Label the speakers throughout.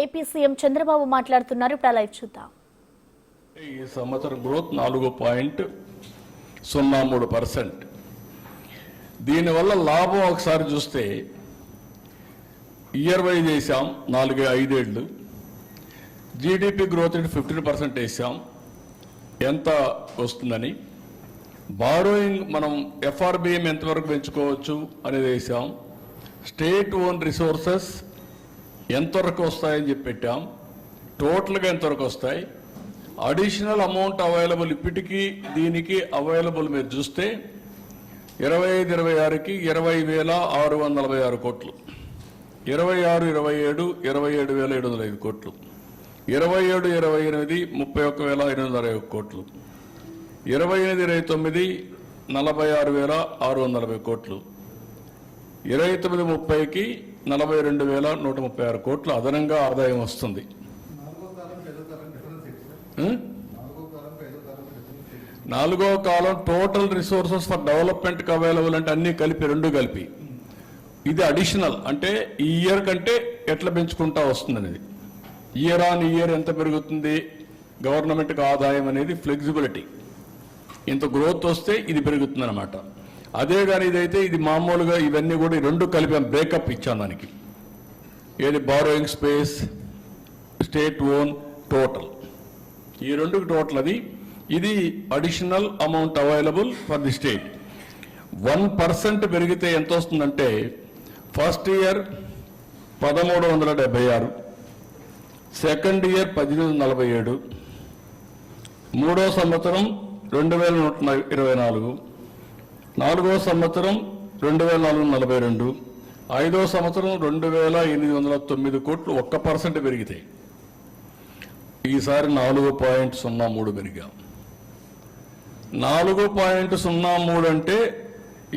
Speaker 1: AP CM Chandrababu మాట్లాడుతున్నారు. ఇప్పుడు live చూద్దాం.
Speaker 2: ఈ సంవత్సరం గ్రోత్ 4.03%. దీనివల్ల లాభం ఒకసారి చూస్తే ఇయర్ వైజ్ వేసాం 4-5 ఏళ్ళు. జీడిపి గ్రోత్ రేట్ 15% వేసాం. ఎంత వస్తుందని బారోయింగ్ మనం ఎఫ్ఆర్బిఎం ఎంతవరకు పెంచుకోవచ్చు అనేది వేసాం. స్టేట్ ఓన్ రిసోర్సెస్ ఎంతవరకు వస్తాయని చెప్పి పెట్టాం. టోటల్గా ఎంతవరకు వస్తాయి, అడిషనల్ అమౌంట్ అవైలబుల్ ఇప్పటికీ దీనికి అవైలబుల్ మీరు చూస్తే 25-26కి 20,646 కోట్లు, 26-27 27,705 కోట్లు, 27-28 31,860 కోట్లు, 28-29 46,640 కోట్లు, 29-30కి 42,136 కోట్లు అదనంగా ఆదాయం వస్తుంది. నాలుగో కాలం టోటల్ రిసోర్సెస్ ఫర్ డెవలప్మెంట్కి అవైలబుల్ అంటే అన్ని కలిపి రెండు కలిపి. ఇది అడిషనల్ అంటే ఈ ఇయర్ కంటే ఎట్లా పెంచుకుంటా వస్తుంది అనేది. ఇయర్ ఆన్ ఇయర్ ఎంత పెరుగుతుంది గవర్నమెంట్కి ఆదాయం అనేది ఫ్లెక్సిబిలిటీ. ఇంత గ్రోత్ వస్తే ఇది పెరుగుతుంది అనమాట. అదే కానీ ఇదైతే ఇది మామూలుగా ఇవన్నీ కూడా రెండు కలిపి బ్రేకప్ ఇచ్చాను దానికి. ఏది borrowing space, state own, total, ఈ రెండుకి టోటల్ అది. ఇది additional amount available for the state. 1% పెరిగితే ఎంత వస్తుందంటే ఫస్ట్ ఇయర్ 1,376, సెకండ్ ఇయర్ 1,847, మూడో సంవత్సరం 2,124, నాలుగో సంవత్సరం 2,442, ఐదో సంవత్సరం 2,809 కోట్లు 1% పెరిగితే. ఈసారి 4.03 పెరిగాం. 4.03 అంటే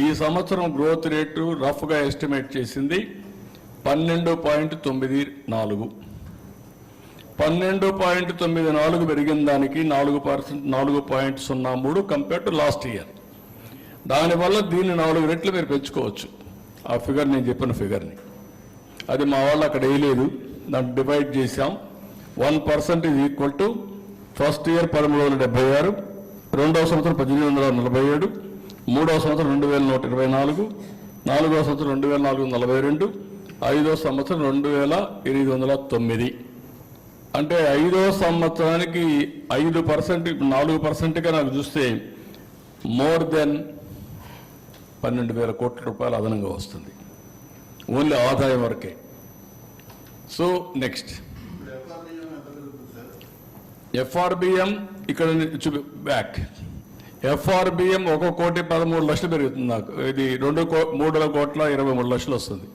Speaker 2: ఈ సంవత్సరం గ్రోత్ రేటు రఫ్గా ఎస్టిమేట్ చేసింది 12.94. 12.94 పెరిగిన దానికి 4.03 కంపేర్ టు లాస్ట్ ఇయర్. దానివల్ల దీన్ని 4 రెట్లు మీరు పెంచుకోవచ్చు. ఆ ఫిగర్ నేను చెప్పిన ఫిగర్ని అది మా వాళ్ళు అక్కడ వేయలేదు, దాన్ని డివైడ్ చేశాం. 1% is equal to first year 1,376, రెండవ సంవత్సరం 1,847, మూడవ సంవత్సరం 2,124, నాలుగవ సంవత్సరం 2,442, ఐదో సంవత్సరం 2,809. అంటే ఐదో సంవత్సరానికి 5%, 4%గా నాకు చూస్తే మోర్ దెన్ 12,000 కోట్ల రూపాయలు అదనంగా వస్తుంది ఓన్లీ ఆదాయం వరకే. సో నెక్స్ట్ ఎఫ్ఆర్బిఎం ఇక్కడ బ్యాక్. ఎఫ్ఆర్బిఎం 1,13,00,000 పెరుగుతుంది నాకు. ఇది 3,23,23,00,000 వస్తుంది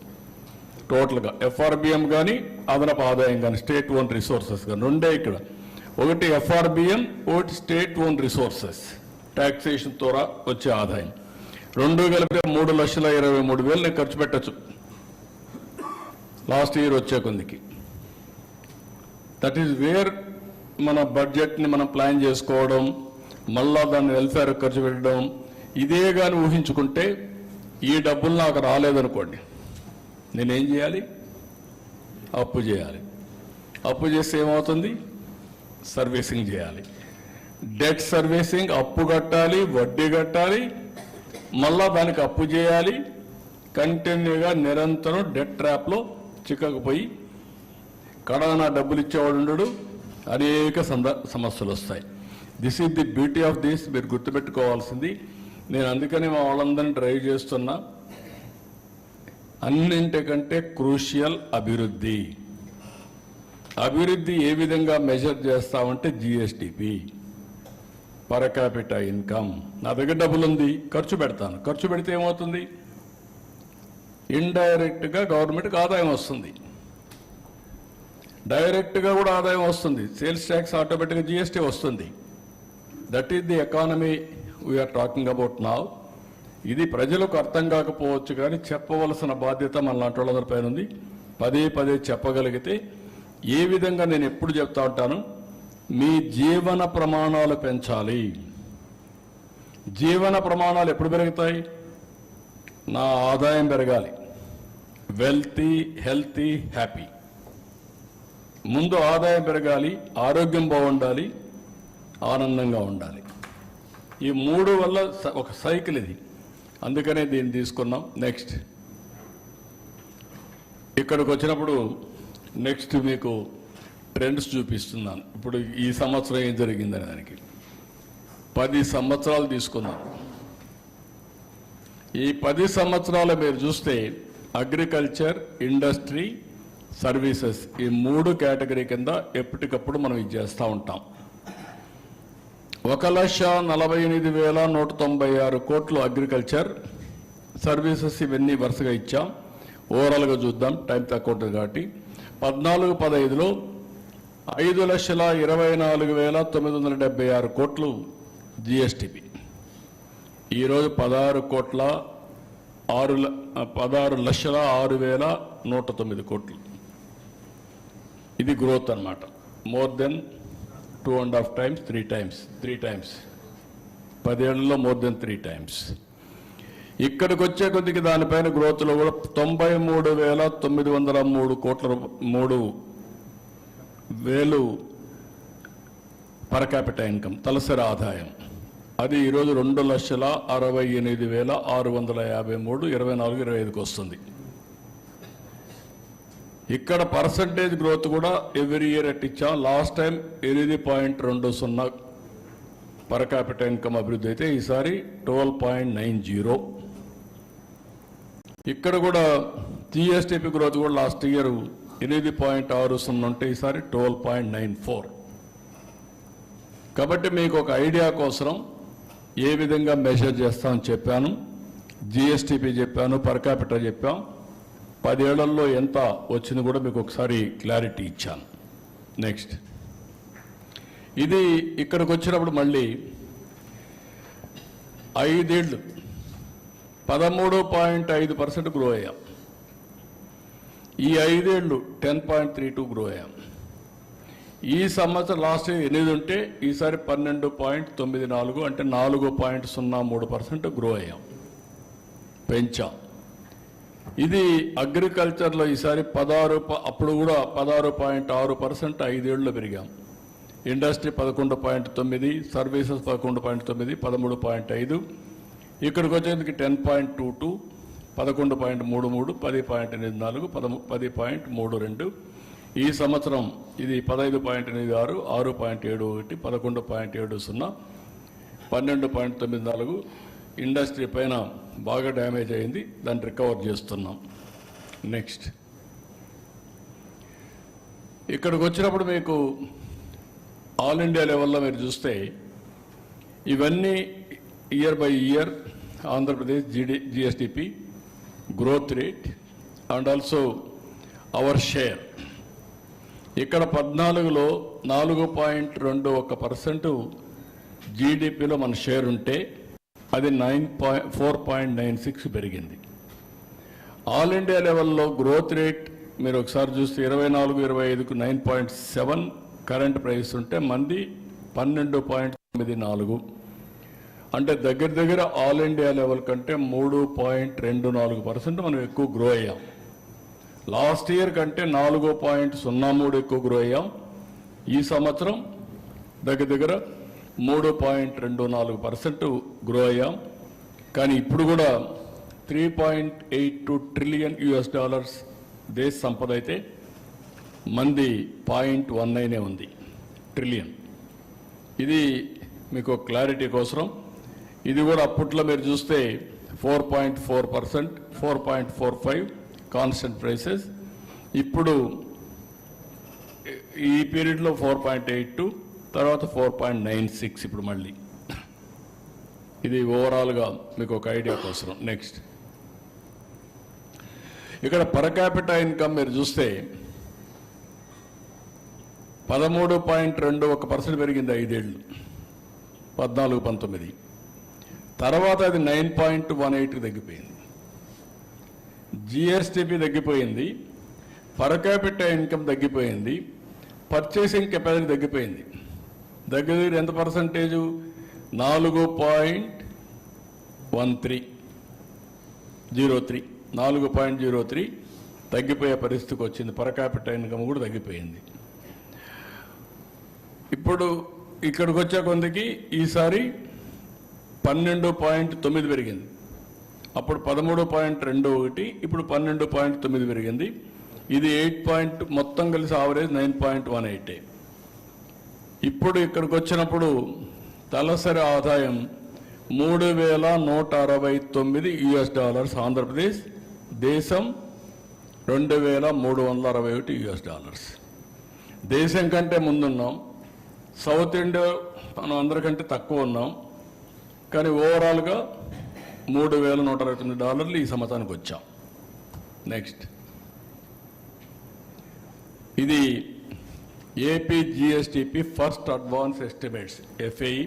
Speaker 2: టోటల్గా ఎఫ్ఆర్బిఎం కానీ అదనపు ఆదాయం కానీ స్టేట్ ఓన్ రిసోర్సెస్ కానీ రెండే ఇక్కడ. ఒకటి ఎఫ్ఆర్బిఎం, ఒకటి స్టేట్ ఓన్ రిసోర్సెస్ ట్యాక్సేషన్ ద్వారా వచ్చే ఆదాయం. రెండు కలిపి 3,23,000 నేను ఖర్చు పెట్టచ్చు లాస్ట్ ఇయర్ వచ్చే కొందికి. దట్ ఈజ్ వేర్ మన బడ్జెట్ని మనం ప్లాన్ చేసుకోవడం, మళ్ళా దాన్ని వెల్ఫేర్ ఖర్చు పెట్టడం. ఇదే కానీ ఊహించుకుంటే ఈ డబ్బులు నాకు రాలేదనుకోండి, నేనేం చేయాలి? అప్పు చేయాలి. అప్పు చేస్తే ఏమవుతుంది? సర్వీసింగ్ చేయాలి. డెట్ సర్వీసింగ్, అప్పు కట్టాలి, వడ్డీ కట్టాలి, మళ్ళా దానికి అప్పు చేయాలి. కంటిన్యూగా నిరంతరం డెట్ ట్రాప్లో చిక్కకపోయి కడానా డబ్బులు ఇచ్చేవాడు ఉండడు, అనేక సమస్యలు వస్తాయి. This is the beauty of this. మీరు గుర్తుపెట్టుకోవాల్సింది. నేను అందుకని మా వాళ్ళందరినీ డ్రైవ్ చేస్తున్నా. అన్నింటికంటే క్రూషియల్ అభివృద్ధి. అభివృద్ధి ఏ విధంగా మెజర్ చేస్తామంటే జిఎస్టిపి, పర్ క్యాపిటా ఇన్కమ్. నా దగ్గర డబ్బులు ఉంది, ఖర్చు పెడతాను. ఖర్చు పెడితే ఏమవుతుంది? ఇండైరెక్ట్గా గవర్నమెంట్కి ఆదాయం వస్తుంది, డైరెక్ట్గా కూడా ఆదాయం వస్తుంది. సేల్స్ ట్యాక్స్ ఆటోమేటిక్గా జిఎస్టీ వస్తుంది. That is the economy we are talking about now. ఇది ప్రజలకు అర్థం కాకపోవచ్చు కానీ చెప్పవలసిన బాధ్యత మన లాంటి వాళ్ళందరిపైన ఉంది. పదే పదే చెప్పగలిగితే ఏ విధంగా నేను ఎప్పుడు చెప్తా ఉంటాను, మీ జీవన ప్రమాణాలు పెంచాలి. జీవన ప్రమాణాలు ఎప్పుడు పెరుగుతాయి? నా ఆదాయం పెరగాలి, వెల్తీ, హెల్తీ, హ్యాపీ. ముందు ఆదాయం పెరగాలి, ఆరోగ్యం బాగుండాలి, ఆనందంగా ఉండాలి. ఈ మూడు వల్ల ఒక సైకిల్ ఇది. అందుకనే దీన్ని తీసుకున్నాం. నెక్స్ట్ ఇక్కడికి వచ్చినప్పుడు నెక్స్ట్ మీకు ట్రెండ్స్ చూపిస్తున్నాను. ఇప్పుడు ఈ సంవత్సరం ఏం జరిగిందని దానికి 10 సంవత్సరాలు తీసుకున్నాం. ఈ 10 సంవత్సరాలు మీరు చూస్తే అగ్రికల్చర్, ఇండస్ట్రీ, సర్వీసెస్ ఈ 3 కేటగిరీ కింద ఎప్పటికప్పుడు మనం ఇది చేస్తూ ఉంటాం. 1,48,196 కోట్లు అగ్రికల్చర్, సర్వీసెస్ ఇవన్నీ వరుసగా ఇచ్చాం. ఓవరాల్గా చూద్దాం, టైం తక్కువ ఉంటుంది కాబట్టి. 14-15లో 5,24,976 కోట్లు జిఎస్టిపి. ఈరోజు 16,06,109 కోట్లు. ఇది గ్రోత్ అన్నమాట. మోర్ దెన్ 2.5 times, 3 times 10 ఏళ్లలో మోర్ దెన్ 3 times. ఇక్కడికి వచ్చే కొద్దికి దానిపైన గ్రోత్లో కూడా 93,903 కోట్ల 3,000 పర్ క్యాపిటల్ ఇన్కమ్ తలసరి ఆదాయం. అది ఈరోజు 2,68,653 24-25కి వస్తుంది. ఇక్కడ పర్సంటేజ్ గ్రోత్ కూడా ఎవ్రీ ఇయర్ ఇచ్చాం. Last time 8.20 per capital income అభివృద్ధి అయితే ఈసారి 12.90. ఇక్కడ కూడా జిఎస్టిపి గ్రోత్ కూడా లాస్ట్ ఇయర్ 8.60 ఉంటే ఈసారి 12.94. కాబట్టి మీకు ఒక ఐడియా కోసం ఏ విధంగా మెజర్ చేస్తామని చెప్పాను. జిఎస్టిపి చెప్పాను, పర్ క్యాపిటల్ చెప్పాం. 10 ఏళ్లలో ఎంత వచ్చింది కూడా మీకు ఒకసారి క్లారిటీ ఇచ్చాను. నెక్స్ట్ ఇది ఇక్కడికి వచ్చినప్పుడు మళ్ళీ 5 ఏళ్ళు 13.5% గ్రో అయ్యాం. ఈ 5 ఏళ్ళు 10.32 గ్రో అయ్యాం. ఈ సంవత్సరం లాస్ట్ ఇయర్ 8 ఉంటే ఈసారి 12.94 అంటే 4.03% గ్రో అయ్యాం, పెంచాం. ఇది అగ్రికల్చర్లో ఈసారి 16, అప్పుడు కూడా 16.6% 5 ఏళ్ళలో పెరిగాం. Industry 11.9, services 11.9, 13.5. ఇక్కడికి వచ్చేందుకు 10.22, 11.33, 10.84, 10.32. ఈ సంవత్సరం ఇది 15.86, 6.71, 11.70, 12.94. ఇండస్ట్రీ పైన బాగా డ్యామేజ్ అయింది, దాన్ని రికవర్ చేస్తున్నాం. నెక్స్ట్ ఇక్కడికి వచ్చినప్పుడు మీకు ఆల్ ఇండియా లెవెల్లో మీరు చూస్తే ఇవన్నీ year by year Andhra Pradesh GSTP growth rate and also our share. ఇక్కడ 14లో 4.21% జీడిపిలో మన షేర్ ఉంటే అది 4.96 పెరిగింది. ఆల్ ఇండియా లెవెల్లో గ్రోత్ రేట్ మీరు ఒకసారి చూస్తే 24-25కు 9.7 కరెంట్ ప్రైస్ ఉంటే మంది 12.94. అంటే దగ్గర ఆల్ ఇండియా లెవెల్ కంటే 3.24% మనం ఎక్కువ గ్రో అయ్యాం. లాస్ట్ ఇయర్ కంటే 4.03 ఎక్కువ గ్రో అయ్యాం. ఈ సంవత్సరం దగ్గర 3.24% గ్రో అయ్యాం. కానీ ఇప్పుడు కూడా $3.82 ట్రిలియన్ దేశ సంపద అయితే మంది 0.19 ఉంది ట్రిలియన్. ఇది మీకు క్లారిటీ కోసం. ఇది కూడా అప్పట్లో మీరు చూస్తే 4.4%, 4.45 కాన్స్టెంట్ ప్రైసెస్. ఇప్పుడు ఈ పీరియడ్లో 4.82, తర్వాత 4.96 ఇప్పుడు మళ్ళీ. ఇది ఓవరాల్గా మీకు ఒక ఐడియా కోసం. నెక్స్ట్ ఇక్కడ పర్ క్యాపిటల్ ఇన్కమ్ మీరు చూస్తే 13.21% పెరిగింది 5 ఏళ్ళు 14-19. తర్వాత అది 9.18కి తగ్గిపోయింది. జిఎస్టిపి తగ్గిపోయింది, పర్ క్యాపిటల్ ఇన్కమ్ తగ్గిపోయింది, పర్చేసింగ్ కెపాసిటీ తగ్గిపోయింది. దగ్గర ఎంత పర్సంటేజు? 4.03 తగ్గిపోయే పరిస్థితికి వచ్చింది. పర్ క్యాపిటల్ ఇన్కమ్ కూడా తగ్గిపోయింది. ఇప్పుడు ఇక్కడికి వచ్చే కొందికి ఈసారి 12.9 పెరిగింది. అప్పుడు 13.21, ఇప్పుడు 12.9 పెరిగింది. ఇది 8 మొత్తం కలిసి ఆవరేజ్ 9.18. ఇప్పుడు ఇక్కడికి వచ్చినప్పుడు తలసరి ఆదాయం $3,169 ఆంధ్రప్రదేశ్, దేశం $2,361. దేశం కంటే ముందున్నాం. సౌత్ ఇండియా మనం అందరికంటే తక్కువ ఉన్నాం. కానీ ఓవరాల్గా $3,169 ఈ సంవత్సరానికి వచ్చాం. నెక్స్ట్, ఇది AP GSDP first advance estimates, FAE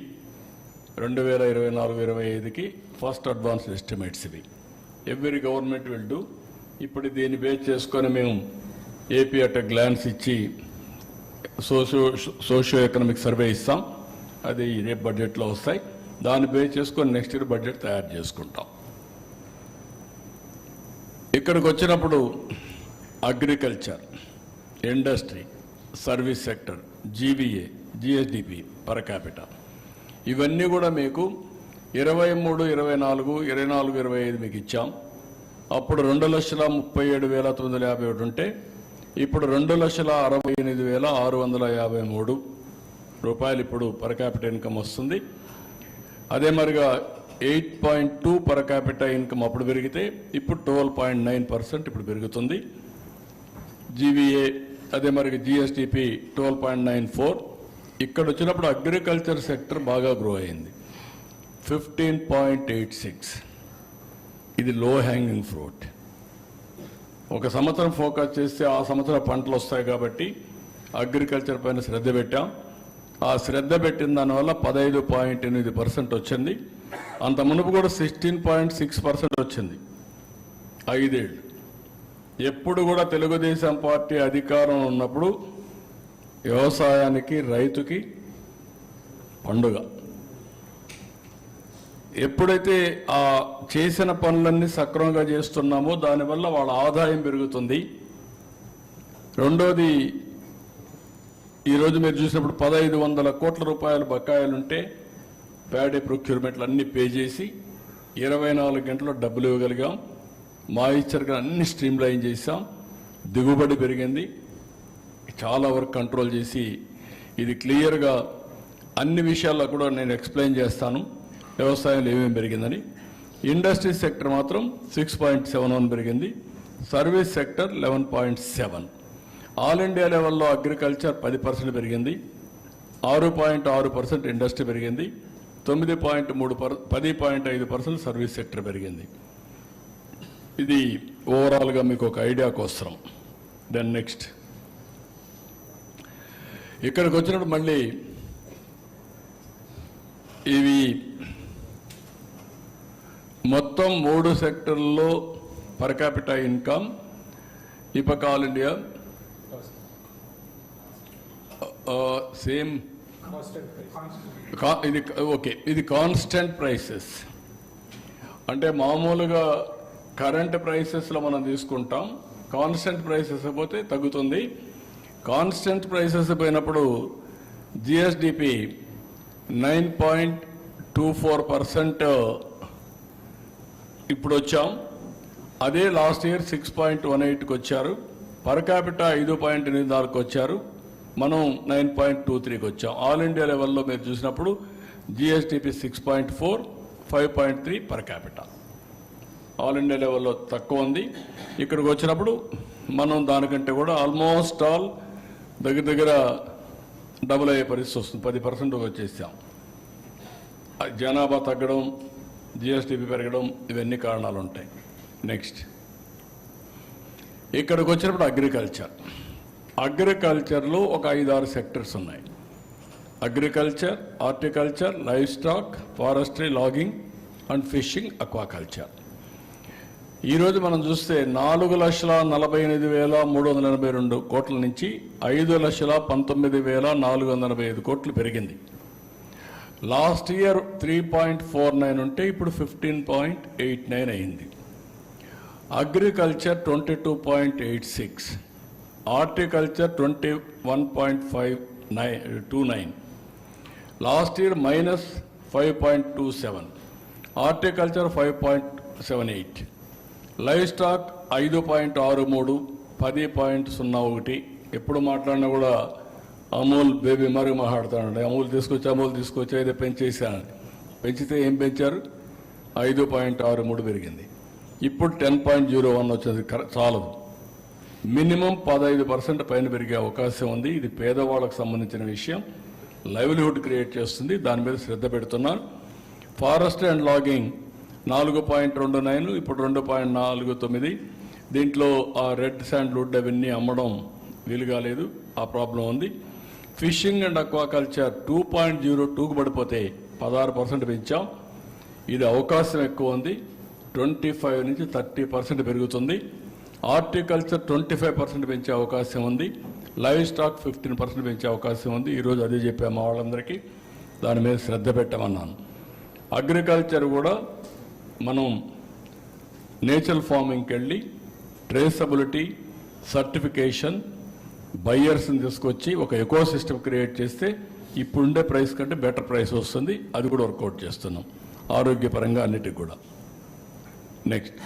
Speaker 2: 2024-25కి ఫస్ట్ అడ్వాన్స్ ఎస్టిమేట్స్. ఇవి ఎవ్రీ గవర్నమెంట్ విల్ డూ. ఇప్పుడు దీన్ని బేస్ చేసుకొని మేము ఏపీ అట్ గ్లాన్స్ ఇచ్చి సోషియో ఎకనామిక్ సర్వే ఇస్తాం. అది రేపు బడ్జెట్లో వస్తాయి. దాన్ని బేస్ చేసుకొని నెక్స్ట్ ఇయర్ బడ్జెట్ తయారు చేసుకుంటాం. ఇక్కడికి వచ్చినప్పుడు agriculture, industry, service sector, GVA, GSDP per capita ఇవన్నీ కూడా మీకు 23, 24, 24-25 మీకు ఇచ్చాం. అప్పుడు 2,37,951 ఉంటే ఇప్పుడు 2,68,653 రూపాయలు ఇప్పుడు పర్ క్యాపిటల్ ఇన్కమ్ వస్తుంది. అదే మరిగా 8.2 పర్ క్యాపిటల్ ఇన్కమ్ అప్పుడు పెరిగితే ఇప్పుడు 12.9% ఇప్పుడు పెరుగుతుంది. జీవీఏ అదే మరిగా జిఎస్టిపి 12.94. ఇక్కడ వచ్చినప్పుడు అగ్రికల్చర్ సెక్టర్ బాగా గ్రో అయింది, 15.86. ఇది లో హ్యాంగింగ్ ఫ్రూట్. ఒక సంవత్సరం ఫోకస్ చేస్తే ఆ సంవత్సరం పంటలు వస్తాయి కాబట్టి అగ్రికల్చర్ పైన శ్రద్ధ పెట్టాం. ఆ శ్రద్ధ పెట్టిన దానివల్ల 15.8% వచ్చింది. అంత మునుపు కూడా 16.6% వచ్చింది 5 ఏళ్ళు. ఎప్పుడు కూడా తెలుగుదేశం పార్టీ అధికారం ఉన్నప్పుడు వ్యవసాయానికి, రైతుకి పండుగ. ఎప్పుడైతే ఆ చేసిన పనులన్నీ సక్రమంగా చేస్తున్నామో దానివల్ల వాళ్ళ ఆదాయం పెరుగుతుంది. రెండోది, ఈరోజు మీరు చూసినప్పుడు 1,500 కోట్ల రూపాయల బకాయిలుంటే ప్యాడీ ప్రొక్యూర్మెంట్లు అన్నీ పే చేసి 24 గంటల్లో డబ్బులు ఇవ్వగలిగాం. మాయిశ్చర్గా అన్ని స్ట్రీమ్లైన్ చేసాం. దిగుబడి పెరిగింది. చాలా వరకు కంట్రోల్ చేసి ఇది క్లియర్గా అన్ని విషయాల్లో కూడా నేను ఎక్స్ప్లెయిన్ చేస్తాను వ్యవసాయంలో ఏమేమి పెరిగిందని. ఇండస్ట్రీ సెక్టర్ మాత్రం 6.71 పెరిగింది. Service sector 11.7. ఆల్ ఇండియా లెవెల్లో అగ్రికల్చర్ 10% పెరిగింది, 6.6% ఇండస్ట్రీ పెరిగింది, 10.5% సర్వీస్ సెక్టర్ పెరిగింది. ఇది ఓవరాల్గా మీకు ఒక ఐడియా కోసం. దెన్ నెక్స్ట్, ఇక్కడికి వచ్చినప్పుడు మళ్ళీ ఇవి మొత్తం 3 సెక్టర్లలో పర్ క్యాపిటా ఇన్కమ్. ఈ పక్క ఆల్ ఇండియా సేమ్, ఇది ఓకే. ఇది కాన్స్టెంట్ ప్రైసెస్ అంటే మామూలుగా కరెంట్ ప్రైసెస్లో మనం తీసుకుంటాం. కాన్స్టెంట్ ప్రైసెస్ పోతే తగ్గుతుంది. కాన్స్టెంట్ ప్రైసెస్ పోయినప్పుడు జిఎస్డిపి 9.24% ఇప్పుడు వచ్చాం. అదే లాస్ట్ ఇయర్ 6.18కి వచ్చారు. పర్ క్యాపిటా 5.84కి వచ్చారు. మనం 9.23కి వచ్చాం. ఆల్ ఇండియా లెవెల్లో మీరు చూసినప్పుడు GSDP 6.4, 5.3 per capita. All India లెవెల్లో తక్కువ ఉంది. ఇక్కడికి వచ్చినప్పుడు మనం దానికంటే కూడా ఆల్మోస్ట్ ఆల్ దగ్గర డబుల్ అయ్యే పరిస్థితి వస్తుంది. 10% వచ్చేసాం. జనాభా తగ్గడం, జిఎస్టిపి పెరగడం, ఇవన్నీ కారణాలు ఉంటాయి. నెక్స్ట్, ఇక్కడికి వచ్చినప్పుడు అగ్రికల్చర్లో ఒక 5-6 సెక్టర్స్ ఉన్నాయి. Agriculture, horticulture, livestock, forestry, logging and fishing, aquaculture. ఈరోజు మనం చూస్తే 4,48,382 కోట్ల నుంచి 5,19,485 కోట్లు పెరిగింది. లాస్ట్ ఇయర్ 3.49 ఉంటే ఇప్పుడు 15.89 అయింది. Agriculture 22.86, horticulture 21.5 5.29. Last year minus 5.27. Horticulture 5.78. Livestock 5.63, 10.01. ఎప్పుడు మాట్లాడినా కూడా అమూల్ బేబీ మరి మాట్లాడుతానండి. అమూల్ తీసుకొచ్చి అయితే పెంచేసాను. పెంచితే ఏం పెంచారు? 5.63 పెరిగింది. ఇప్పుడు 10.01 వచ్చింది. చాలదు. మినిమం 15% పైన పెరిగే అవకాశం ఉంది. ఇది పేదవాళ్ళకు సంబంధించిన విషయం. లైవ్లీహుడ్ క్రియేట్ చేస్తుంది. దాని మీద శ్రద్ధ పెడుతున్నారు. ఫారెస్ట్ అండ్ లాగింగ్ 4.29, ఇప్పుడు 2.49. దీంట్లో ఆ రెడ్ శాండ్ వుడ్ అవన్నీ అమ్మడం వీలుగా లేదు. ఆ ప్రాబ్లం ఉంది. ఫిషింగ్ అండ్ అక్వాకల్చర్ 2.02కు పడిపోతే 16% పెంచాం. ఇది అవకాశం ఎక్కువ ఉంది. 25 నుంచి 30% పెరుగుతుంది. హార్టికల్చర్ 25% పెంచే అవకాశం ఉంది. లైవ్ స్టాక్ 15% పెంచే అవకాశం ఉంది. ఈరోజు అదే చెప్పాము మా వాళ్ళందరికీ. దాని మీద శ్రద్ధ పెట్టమన్నాను. అగ్రికల్చర్ కూడా మనం నేచురల్ ఫార్మింగ్కి వెళ్ళి ట్రేసబిలిటీ, సర్టిఫికేషన్, బయ్యర్స్ని తీసుకొచ్చి ఒక ఎకో సిస్టమ్ క్రియేట్ చేస్తే ఇప్పుడుండే ప్రైస్ కంటే బెటర్ ప్రైస్ వస్తుంది. అది కూడా వర్కౌట్ చేస్తున్నాం ఆరోగ్యపరంగా అన్నిటికి కూడా. నెక్స్ట్